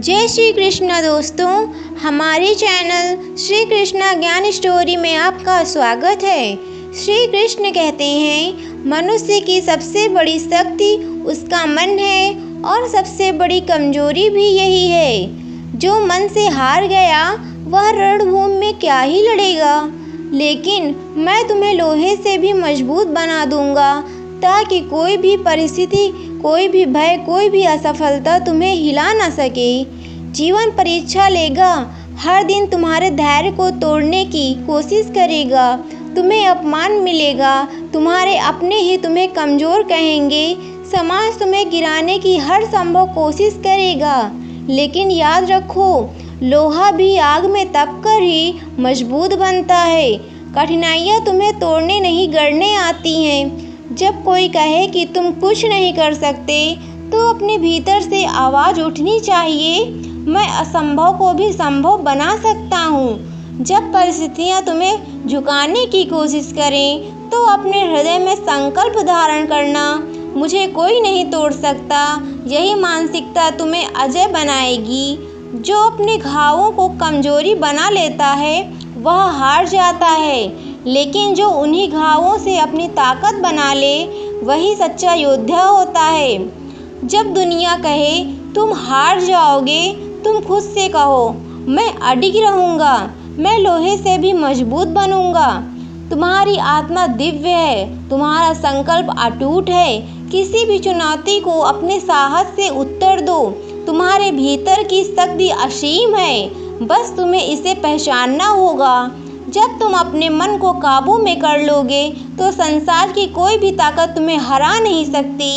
जय श्री कृष्ण दोस्तों, हमारे चैनल श्री कृष्ण ज्ञान स्टोरी में आपका स्वागत है। श्री कृष्ण कहते हैं, मनुष्य की सबसे बड़ी शक्ति उसका मन है और सबसे बड़ी कमजोरी भी यही है। जो मन से हार गया वह रणभूमि में क्या ही लड़ेगा। लेकिन मैं तुम्हें लोहे से भी मजबूत बना दूंगा ताकि कोई भी परिस्थिति, कोई भी भय, कोई भी असफलता तुम्हें हिला ना सके। जीवन परीक्षा लेगा, हर दिन तुम्हारे धैर्य को तोड़ने की कोशिश करेगा। तुम्हें अपमान मिलेगा, तुम्हारे अपने ही तुम्हें कमज़ोर कहेंगे। समाज तुम्हें गिराने की हर संभव कोशिश करेगा। लेकिन याद रखो, लोहा भी आग में तपकर ही मजबूत बनता है। कठिनाइयाँ तुम्हें तोड़ने नहीं गढ़ने आती हैं। जब कोई कहे कि तुम कुछ नहीं कर सकते तो अपने भीतर से आवाज़ उठनी चाहिए, मैं असंभव को भी संभव बना सकता हूँ। जब परिस्थितियाँ तुम्हें झुकाने की कोशिश करें तो अपने हृदय में संकल्प धारण करना, मुझे कोई नहीं तोड़ सकता। यही मानसिकता तुम्हें अजय बनाएगी। जो अपने घावों को कमजोरी बना लेता है वह हार जाता है, लेकिन जो उन्हीं घावों से अपनी ताकत बना ले वही सच्चा योद्धा होता है। जब दुनिया कहे तुम हार जाओगे, तुम खुद से कहो, मैं अडिग रहूँगा, मैं लोहे से भी मजबूत बनूँगा। तुम्हारी आत्मा दिव्य है, तुम्हारा संकल्प अटूट है। किसी भी चुनौती को अपने साहस से उत्तर दो। तुम्हारे भीतर की शक्ति असीम है, बस तुम्हें इसे पहचानना होगा। जब तुम अपने मन को काबू में कर लोगे तो संसार की कोई भी ताकत तुम्हें हरा नहीं सकती।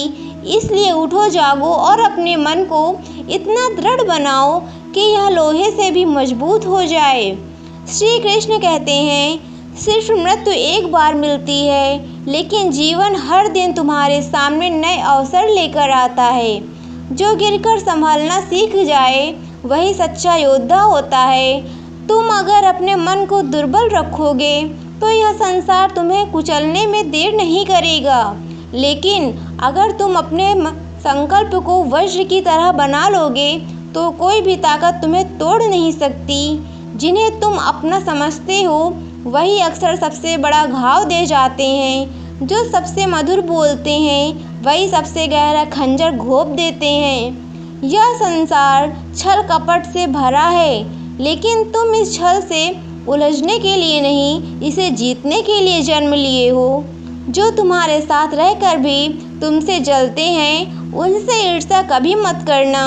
इसलिए उठो, जागो और अपने मन को इतना दृढ़ बनाओ कि यह लोहे से भी मजबूत हो जाए। श्री कृष्ण कहते हैं, सिर्फ मृत्यु एक बार मिलती है, लेकिन जीवन हर दिन तुम्हारे सामने नए अवसर लेकर आता है। जो गिरकर संभलना सीख जाए वही सच्चा योद्धा होता है। तुम अगर अपने मन को दुर्बल रखोगे तो यह संसार तुम्हें कुचलने में देर नहीं करेगा। लेकिन अगर तुम अपने संकल्प को वज्र की तरह बना लोगे तो कोई भी ताकत तुम्हें तोड़ नहीं सकती। जिन्हें तुम अपना समझते हो वही अक्सर सबसे बड़ा घाव दे जाते हैं। जो सबसे मधुर बोलते हैं वही सबसे गहरा खंजर घोंप देते हैं। यह संसार छल कपट से भरा है, लेकिन तुम इस छल से उलझने के लिए नहीं, इसे जीतने के लिए जन्म लिए हो। जो तुम्हारे साथ रहकर भी तुमसे जलते हैं उनसे ईर्ष्या कभी मत करना।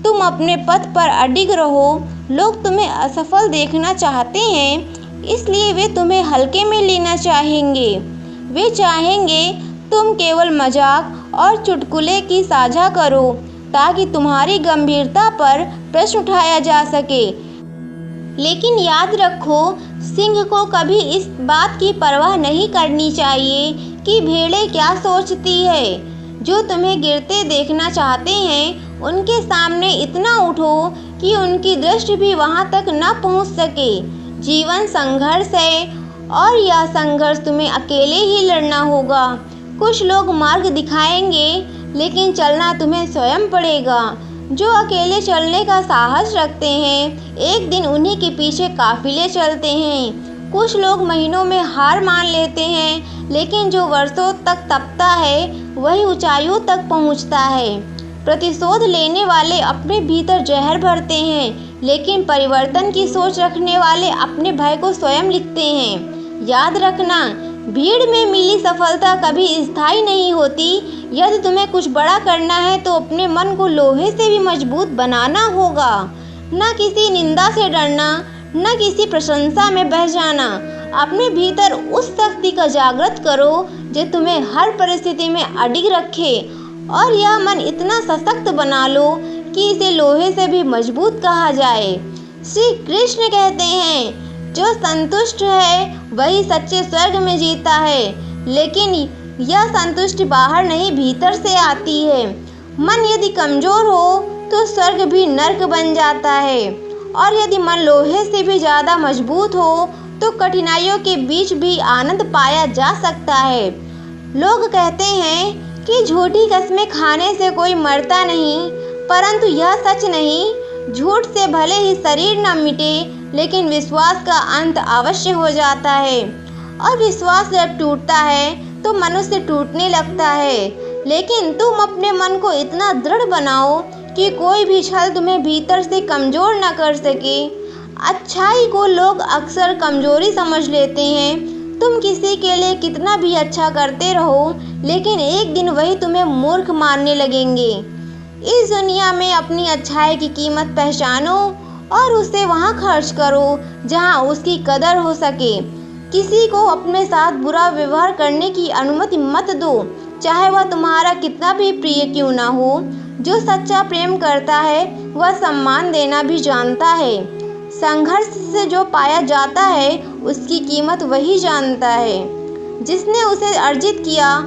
तुम अपने पथ पर अडिग रहो। लोग तुम्हें असफल देखना चाहते हैं, इसलिए वे तुम्हें हल्के में लेना चाहेंगे। वे चाहेंगे तुम केवल मजाक और चुटकुले की साझा करो ताकि तुम्हारी गंभीरता पर प्रश्न उठाया जा सके। लेकिन याद रखो, सिंह को कभी इस बात की परवाह नहीं करनी चाहिए कि भेड़ें क्या सोचती है। जो तुम्हें गिरते देखना चाहते हैं उनके सामने इतना उठो कि उनकी दृष्टि भी वहां तक न पहुंच सके। जीवन संघर्ष है और यह संघर्ष तुम्हें अकेले ही लड़ना होगा। कुछ लोग मार्ग दिखाएंगे, लेकिन चलना तुम्हें स्वयं पड़ेगा। जो अकेले चलने का साहस रखते हैं एक दिन उन्हीं के पीछे काफिले चलते हैं। कुछ लोग महीनों में हार मान लेते हैं, लेकिन जो वर्षों तक तपता है वही ऊंचाइयों तक पहुंचता है। प्रतिशोध लेने वाले अपने भीतर जहर भरते हैं, लेकिन परिवर्तन की सोच रखने वाले अपने भय को स्वयं लिखते हैं। याद रखना, भीड़ में मिली सफलता कभी स्थायी नहीं होती। यदि तुम्हें कुछ बड़ा करना है तो अपने मन को लोहे से भी मजबूत बनाना होगा। न किसी निंदा से डरना, न किसी प्रशंसा में बह जाना। अपने भीतर उस शक्ति का जागृत करो जो तुम्हें हर परिस्थिति में अडिग रखे, और यह मन इतना सशक्त बना लो कि इसे लोहे से भी मजबूत कहा जाए। श्री कृष्ण कहते हैं, जो संतुष्ट है वही सच्चे स्वर्ग में जीता है। लेकिन यह संतुष्टि बाहर नहीं, भीतर से आती है। मन यदि कमजोर हो तो स्वर्ग भी नर्क बन जाता है, और यदि मन लोहे से भी ज़्यादा मजबूत हो तो कठिनाइयों के बीच भी आनंद पाया जा सकता है। लोग कहते हैं कि झूठी कस्में खाने से कोई मरता नहीं, परंतु यह सच नहीं। झूठ से भले ही शरीर न मिटे, लेकिन विश्वास का अंत अवश्य हो जाता है। और विश्वास जब टूटता है तो मनुष्य टूटने लगता है। लेकिन तुम अपने मन को इतना दृढ़ बनाओ कि कोई भी छल तुम्हें भीतर से कमज़ोर न कर सके। अच्छाई को लोग अक्सर कमज़ोरी समझ लेते हैं। तुम किसी के लिए कितना भी अच्छा करते रहो, लेकिन एक दिन वही तुम्हें मूर्ख मानने लगेंगे। इस दुनिया में अपनी अच्छाई की कीमत पहचानो और उसे वहाँ खर्च करो जहाँ उसकी कदर हो सके। किसी को अपने साथ बुरा व्यवहार करने की अनुमति मत दो, चाहे वह तुम्हारा कितना भी प्रिय क्यों ना हो। जो सच्चा प्रेम करता है वह सम्मान देना भी जानता है। संघर्ष से जो पाया जाता है उसकी कीमत वही जानता है जिसने उसे अर्जित किया।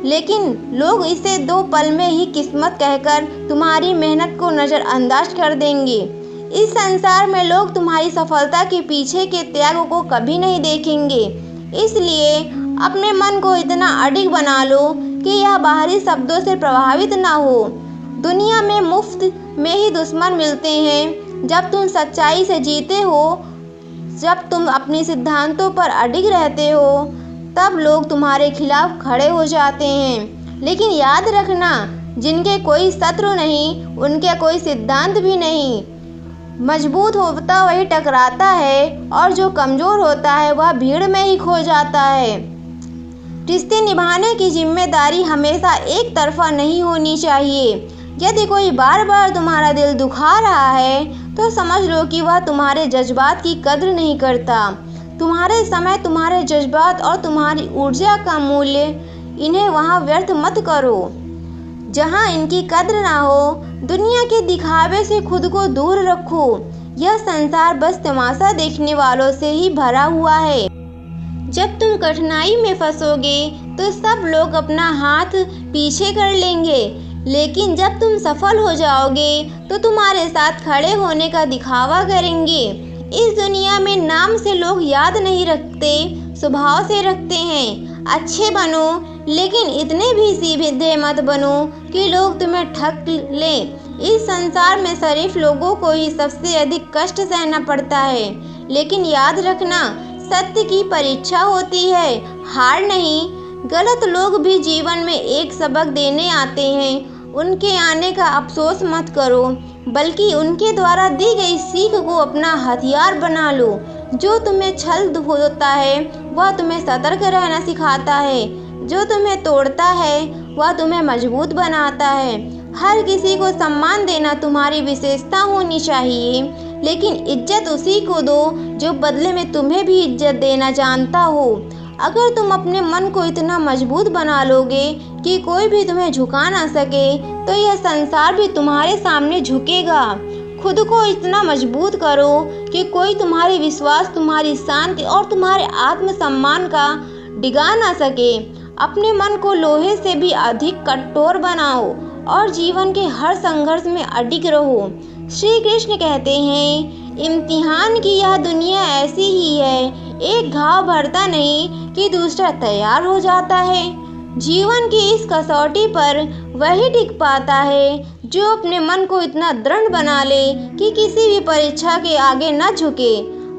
लेकिन लोग इसे 2 पल में ही किस्मत कहकर तुम्हारी मेहनत को नज़रअंदाज कर देंगे। इस संसार में लोग तुम्हारी सफलता के पीछे के त्याग को कभी नहीं देखेंगे। इसलिए अपने मन को इतना अडिग बना लो कि यह बाहरी शब्दों से प्रभावित ना हो। दुनिया में मुफ्त में ही दुश्मन मिलते हैं। जब तुम सच्चाई से जीते हो, जब तुम अपने सिद्धांतों पर अडिग रहते हो, तब लोग तुम्हारे खिलाफ खड़े हो जाते हैं। लेकिन याद रखना, जिनके कोई शत्रु नहीं, उनके कोई सिद्धांत भी नहीं। मजबूत होता वही टकराता है और जो कमज़ोर होता है वह भीड़ में ही खो जाता है। रिश्ते निभाने की जिम्मेदारी हमेशा एक तरफा नहीं होनी चाहिए। यदि कोई बार बार तुम्हारा दिल दुखा रहा है तो समझ लो कि वह तुम्हारे जज्बात की कद्र नहीं करता। तुम्हारे समय, तुम्हारे जज्बात और तुम्हारी ऊर्जा का मूल्य, इन्हें वहाँ व्यर्थ मत करो जहाँ इनकी कद्र ना हो। दुनिया के दिखावे से खुद को दूर रखो। यह संसार बस तमाशा देखने वालों से ही भरा हुआ है। जब तुम कठिनाई में फंसोगे तो सब लोग अपना हाथ पीछे कर लेंगे, लेकिन जब तुम सफल हो जाओगे तो तुम्हारे साथ खड़े होने का दिखावा करेंगे। इस दुनिया में नाम से लोग याद नहीं रखते, स्वभाव से रखते हैं। अच्छे बनो, लेकिन इतने भी सीधे मत बनो कि लोग तुम्हें ठग लें। इस संसार में शरीफ लोगों को ही सबसे अधिक कष्ट सहना पड़ता है। लेकिन याद रखना, सत्य की परीक्षा होती है, हार नहीं। गलत लोग भी जीवन में एक सबक देने आते हैं। उनके आने का अफसोस मत करो, बल्कि उनके द्वारा दी गई सीख को अपना हथियार बना लो। जो तुम्हें छल होता है वह तुम्हें सतर्क रहना सिखाता है। जो तुम्हें तोड़ता है वह तुम्हें मजबूत बनाता है। हर किसी को सम्मान देना तुम्हारी विशेषता होनी चाहिए, लेकिन इज्जत उसी को दो जो बदले में तुम्हें भी इज्जत देना जानता हो। अगर तुम अपने मन को इतना मजबूत बना लोगे कि कोई भी तुम्हें झुका ना सके, तो यह संसार भी तुम्हारे सामने झुकेगा। खुद को इतना मजबूत करो कि कोई तुम्हारे विश्वास, तुम्हारी शांति और तुम्हारे आत्मसम्मान का डिगा ना सके। अपने मन को लोहे से भी अधिक कठोर बनाओ और जीवन के हर संघर्ष में अडिग रहो। श्री कृष्ण कहते हैं, इम्तिहान की यह दुनिया ऐसी ही है, एक घाव भरता नहीं कि दूसरा तैयार हो जाता है। जीवन की इस कसौटी पर वही टिक पाता है जो अपने मन को इतना दृढ़ बना ले कि किसी भी परीक्षा के आगे न झुके।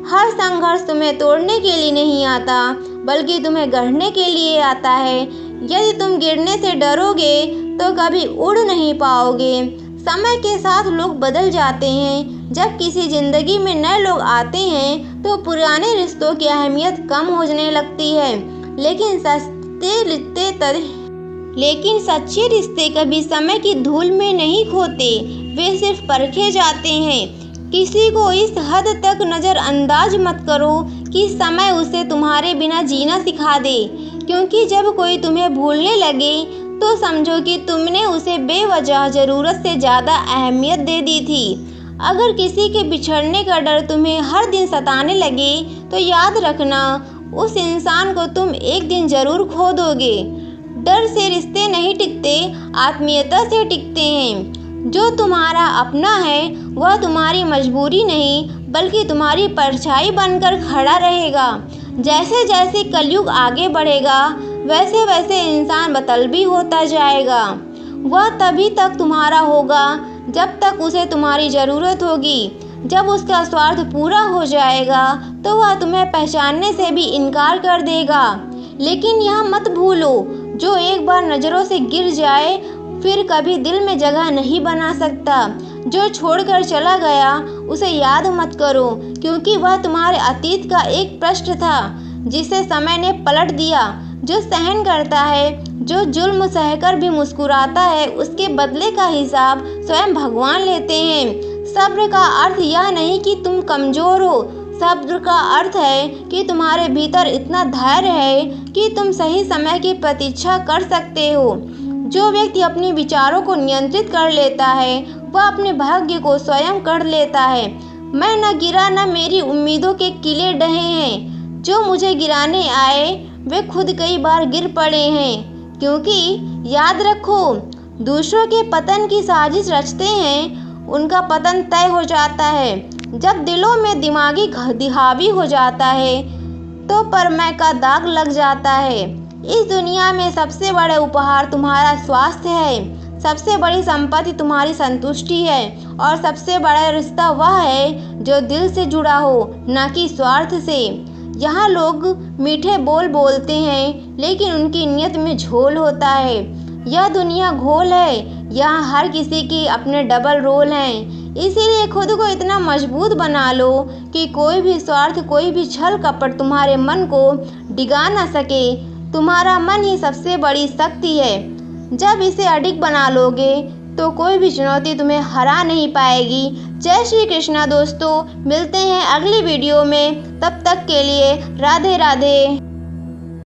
हर संघर्ष तुम्हें तोड़ने के लिए नहीं आता, बल्कि तुम्हें गढ़ने के लिए आता है। यदि तुम गिरने से डरोगे तो कभी उड़ नहीं पाओगे। समय के साथ लोग बदल जाते हैं। जब किसी जिंदगी में नए लोग आते हैं तो पुराने रिश्तों की अहमियत कम होने लगती है। लेकिन सच्चे रिश्ते कभी समय की धूल में नहीं खोते, वे सिर्फ परखे जाते हैं। किसी को इस हद तक नज़रअंदाज मत करो कि समय उसे तुम्हारे बिना जीना सिखा दे, क्योंकि जब कोई तुम्हें भूलने लगे तो समझो कि तुमने उसे बेवजह ज़रूरत से ज़्यादा अहमियत दे दी थी। अगर किसी के बिछड़ने का डर तुम्हें हर दिन सताने लगे तो याद रखना, उस इंसान को तुम एक दिन ज़रूर खो दोगे। डर से रिश्ते नहीं टिकते, आत्मीयता से टिकते हैं। जो तुम्हारा अपना है वह तुम्हारी मजबूरी नहीं, बल्कि तुम्हारी परछाई बनकर खड़ा रहेगा। जैसे जैसे कलयुग आगे बढ़ेगा वैसे वैसे इंसान मतलबी होता जाएगा। वह तभी तक तुम्हारा होगा जब तक उसे तुम्हारी ज़रूरत होगी। जब उसका स्वार्थ पूरा हो जाएगा तो वह तुम्हें पहचानने से भी इनकार कर देगा। लेकिन यह मत भूलो, जो एक बार नज़रों से गिर जाए फिर कभी दिल में जगह नहीं बना सकता। जो छोड़कर चला गया उसे याद मत करो, क्योंकि वह तुम्हारे अतीत का एक पृष्ठ था जिसे समय ने पलट दिया। जो सहन करता है, जो जुल्म सहकर भी मुस्कुराता है, उसके बदले का हिसाब स्वयं भगवान लेते हैं। सब्र का अर्थ यह नहीं कि तुम कमज़ोर हो, सब्र का अर्थ है कि तुम्हारे भीतर इतना धैर्य है कि तुम सही समय की प्रतीक्षा कर सकते हो। जो व्यक्ति अपने विचारों को नियंत्रित कर लेता है वह अपने भाग्य को स्वयं कर लेता है। मैं न गिरा न मेरी उम्मीदों के किले ढहे हैं। जो मुझे गिराने आए वे खुद कई बार गिर पड़े हैं। क्योंकि याद रखो, दूसरों के पतन की साजिश रचते हैं, उनका पतन तय हो जाता है। जब दिलों में दिमागी हावी हो जाता है तो परमै का दाग लग जाता है। इस दुनिया में सबसे बड़े उपहार तुम्हारा स्वास्थ्य है, सबसे बड़ी संपत्ति तुम्हारी संतुष्टि है और सबसे बड़ा रिश्ता वह है जो दिल से जुड़ा हो, न कि स्वार्थ से। यहाँ लोग मीठे बोल बोलते हैं लेकिन उनकी नीयत में झोल होता है। यह दुनिया घोल है, यहाँ हर किसी की अपने डबल रोल हैं। इसीलिए खुद को इतना मजबूत बना लो कि कोई भी स्वार्थ, कोई भी छल कपट तुम्हारे मन को डिगा न सके। तुम्हारा मन ही सबसे बड़ी शक्ति है। जब इसे अडिग बना लोगे तो कोई भी चुनौती तुम्हें हरा नहीं पाएगी। जय श्री कृष्णा दोस्तों, मिलते हैं अगली वीडियो में। तब तक के लिए राधे राधे।